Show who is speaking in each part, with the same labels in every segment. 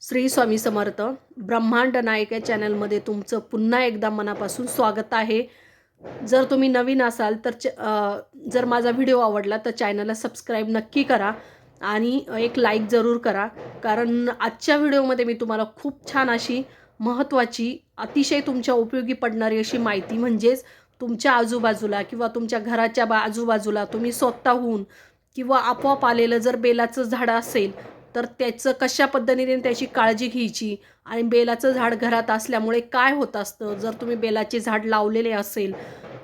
Speaker 1: श्री स्वामी समर्थ. ब्रह्मांड नायक या चॅनलमध्ये तुमचं पुन्हा एकदा मनापासून स्वागत आहे. जर तुम्ही नवीन असाल तर जर माझा व्हिडिओ आवडला तर चॅनलला सबस्क्राईब नक्की करा आणि एक लाईक जरूर करा. कारण आजच्या व्हिडिओमध्ये मी तुम्हाला खूप छान अशी महत्त्वाची, अतिशय तुमच्या उपयोगी पडणारी अशी माहिती, म्हणजेच तुमच्या आजूबाजूला किंवा तुमच्या घराच्या आजूबाजूला तुम्ही स्वतःहून किंवा आपोआप आलेलं जर बेलाचं झाड असेल तर त्याचं कशा पद्धतीने त्याची काळजी घ्यायची आणि बेलाचं झाड घरात असल्यामुळे काय होत असतं, जर तुम्ही बेलाचे झाड लावलेले असेल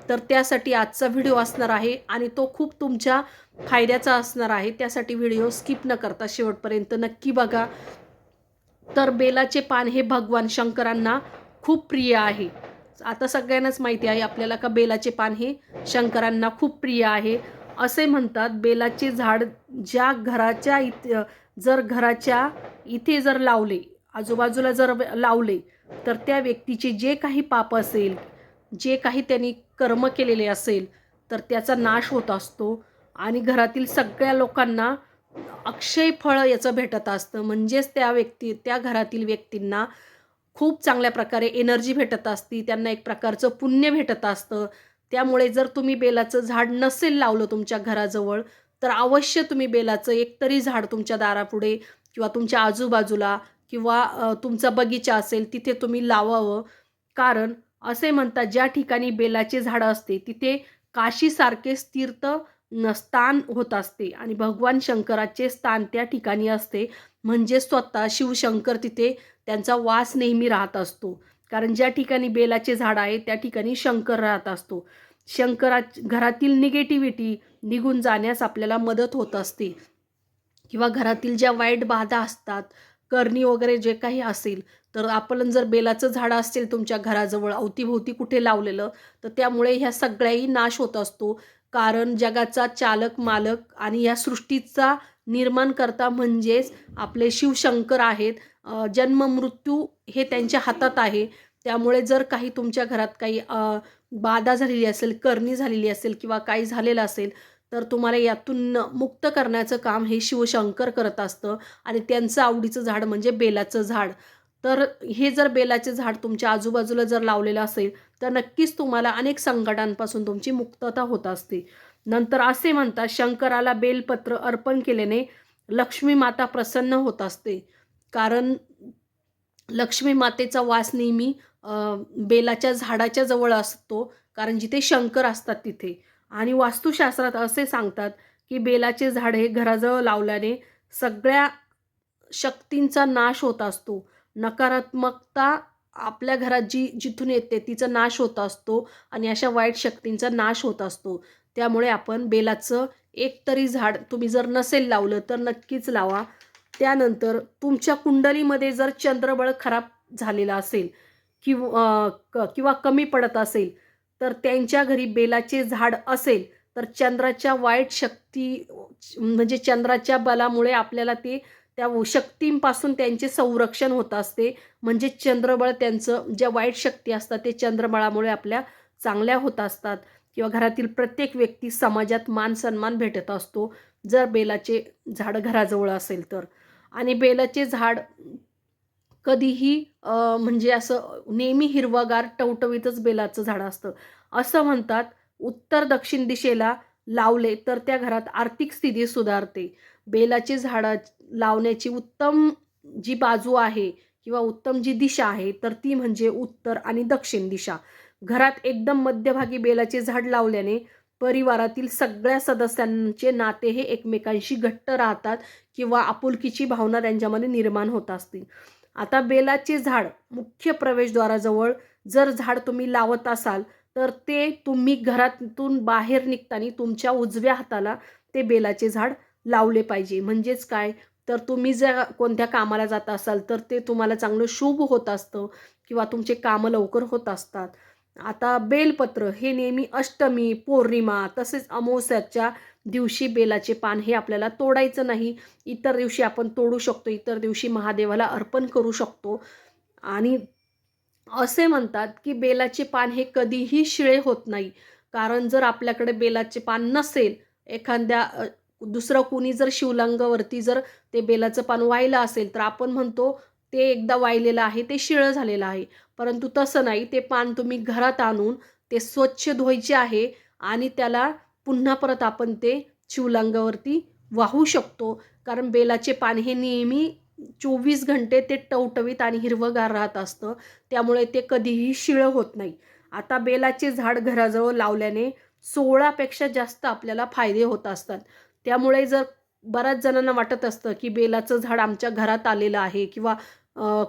Speaker 1: तर त्यासाठी आजचा व्हिडिओ असणार आहे आणि तो खूप तुमच्या फायद्याचा असणार आहे. त्यासाठी व्हिडिओ स्किप न करता शेवटपर्यंत नक्की बघा. तर बेलाचे पान हे भगवान शंकरांना खूप प्रिय आहे. आता सगळ्यांनाच माहिती आहे आपल्याला का बेलाचे पान हे शंकरांना खूप प्रिय आहे. असे म्हणतात बेलाचे झाड ज्या घराच्या जर घराच्या इथे जर लावले, आजूबाजूला जर लावले तर त्या व्यक्तीचे जे काही पाप असेल, जे काही त्यांनी कर्म केलेले असेल तर त्याचा नाश होत असतो आणि घरातील सगळ्या लोकांना अक्षय फळ याचं भेटत असतं. म्हणजेच त्या घरातील व्यक्तींना खूप चांगल्या प्रकारे एनर्जी भेटत असती, त्यांना एक प्रकारचं पुण्य भेटत असतं. त्यामुळे जर तुम्ही बेलाचं झाड नसेल लावलं तुमच्या घराजवळ तर अवश्य तुम्ही बेलाचं एकतरी झाड तुमच्या दारापुढे किंवा तुमच्या आजूबाजूला किंवा तुमचा बगीचा असेल तिथे तुम्ही लावावं. कारण असे म्हणतात ज्या ठिकाणी बेलाचे झाड असते तिथे काशीसारखेच तीर्थ स्थान होत असते आणि भगवान शंकराचे स्थान त्या ठिकाणी असते. म्हणजे स्वतः शिवशंकर तिथे त्यांचा वास नेहमी राहत असतो. कारण ज्या ठिकाणी बेलाचे झाड आहे त्या ठिकाणी शंकर राहत असतो. घरातील निगेटिव्हिटी निघून जाण्यास आपल्याला मदत होत असते किंवा घरातील ज्या वाईट बाधा असतात, करणी वगैरे जे काही असेल, तर आपण जर बेलाचं झाड असेल तुमच्या घराजवळ अवतीभोवती कुठे लावलेलं तर त्यामुळे ह्या सगळ्याही नाश होत असतो. कारण जगाचा चालक मालक आणि या सृष्टीचा निर्माणकर्ता म्हणजेच आपले शिवशंकर आहेत. जन्म मृत्यू हे त्यांच्या हातात आहे. त्यामुळे जर काही तुमच्या घरात काही बाधा झालेली असेल, करणी झालेली असेल किंवा काही झालेलं असेल तर तुम्हाला यातून मुक्त करण्याचं काम हे शिवशंकर करत असतं आणि त्यांचं आवडीचं झाड म्हणजे बेलाचं झाड. तर हे जर बेलाचे झाड तुमच्या आजूबाजूला जर लावलेलं असेल तर नक्कीच तुम्हाला अनेक संकटांपासून तुमची मुक्तता होत असते. नंतर असे म्हणतात शंकराला बेलपत्र अर्पण केल्याने लक्ष्मी माता प्रसन्न होत असते. कारण लक्ष्मी मातेचा वास नेहमी बेलाच्या झाडाच्या जवळ असतो. कारण जिथे शंकर असतात तिथे. आणि वास्तुशास्त्रात असे सांगतात की बेलाचे झाड हे घराजवळ लावल्याने सगळ्या शक्तींचा नाश होत असतो. नकारात्मकता आपल्या घरात जिथून येते तिचा नाश होत असतो आणि अशा वाईट शक्तींचा नाश होत असतो. त्यामुळे आपण बेलाचं एक तरी झाड तुम्ही जर नसेल लावलं तर नक्कीच लावा. त्यानंतर तुमच्या कुंडलीमध्ये जर चंद्रबळ खराब झालेलं असेल किंवा कमी पडत असेल तर त्यांच्या घरी बेलाचे झाड असेल तर चंद्राच्या वाईट शक्ती म्हणजे चंद्राच्या बलामुळे आपल्याला त्या शक्तींपासून त्यांचे संरक्षण होत असते. म्हणजे चंद्रबळ त्यांचं ज्या वाईट शक्ती असतात ते चंद्रबळामुळे आपल्या चांगल्या होत असतात किंवा घरातील प्रत्येक व्यक्ती समाजात मान सन्मान भेटत असतो जर बेलाचे झाड घराजवळ असेल तर. आणि बेलाचे झाड कधीही म्हणजे असं नेहमी हिरवगार टवटवीतच बेलाचं झाड असतं. असं म्हणतात उत्तर दक्षिण दिशेला लावले तर त्या घरात आर्थिक स्थिती सुधारते. बेलाचे झाड लावण्याची उत्तम जी बाजू आहे किंवा उत्तम जी दिशा आहे तर ती म्हणजे उत्तर आणि दक्षिण दिशा. घरात एकदम मध्यभागी बेलाचे झाड लावल्याने परिवारातील सगळ्या सदस्यांचे नाते हे एकमेकांशी घट्ट राहतात किंवा आपुलकीची भावना त्यांच्यामध्ये निर्माण होत असते. आता बेलाचे झाड मुख्य प्रवेशद्वाराजवळ जर झाड तुम्ही लावत असाल तर ते तुम्ही घरातून बाहेर निघताना तुमच्या उजव्या हाताला ते बेलाचे झाड लावले पाहिजे. म्हणजेच काय, तर तुम्ही जर कोणत्या कामाला जात असाल तर ते तुम्हाला चांगलं शुभ होत असतं किंवा तुमचे कामं लवकर होत असतात. आता बेलपत्र हे नेहमी अष्टमी, पौर्णिमा तसेच अमावस्याच्या दिवशी बेलाचे पान हे आपल्याला तोडायचं नाही. इतर दिवशी आपण तोडू शकतो, इतर दिवशी महादेवाला अर्पण करू शकतो. आणि असे म्हणतात की बेलाचे पान हे कधीही शिळे होत नाही. कारण जर आपल्याकडे बेलाचे पान नसेल, एखाद्या दुसरं कोणी जर शिवलिंगावरती जर ते बेलाचं पान वाहिलं असेल तर आपण म्हणतो ते एकदा वाहिलेलं आहे, ते शिळं झालेलं आहे. परंतु तसं नाही, ते पान तुम्ही घरात आणून ते स्वच्छ धुवायचे आहे आणि त्याला पुन्हा परत आपण ते शिवलिंगावरती वाहू शकतो. कारण बेलाचे पान हे नेहमी 24 घंटे ते टवटवीत आणि हिरवंगार राहत असतं. त्यामुळे ते कधीही शिळं होत नाही. आता बेलाचे झाड घराजवळ लावल्याने 16 पेक्षा जास्त आपल्याला फायदे होत असतात. त्यामुळे जर बऱ्याच जणांना वाटत असतं, की बेलाचं झाड आमच्या घरात आलेलं आहे किंवा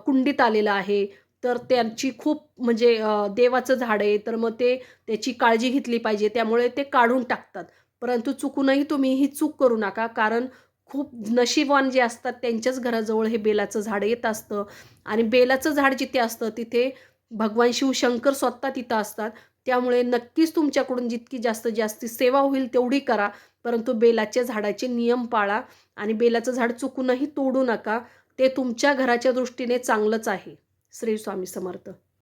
Speaker 1: कुंडीत आलेलं आहे, तर त्यांची खूप म्हणजे देवाचं झाड आहे, तर मग ते त्याची काळजी घेतली पाहिजे. त्यामुळे ते काढून टाकतात. परंतु चुकूनही तुम्ही ही चूक करू नका. कारण खूप नशीबवान जे असतात त्यांच्याच घराजवळ हे बेलाचं झाड येत असतं आणि बेलाचं झाड जिथे असतं तिथे भगवान शिवशंकर स्वतः तिथं असतात. त्यामुळे नक्कीच तुमच्याकडून जितकी जास्तीत जास्त सेवा होईल तेवढी करा. परंतु बेलाच्या झाडाचे नियम पाळा आणि बेलाचं झाड चुकूनही तोडू नका. ते तुमच्या घराच्या दृष्टीने चांगलंच आहे. श्री स्वामी समर्थ.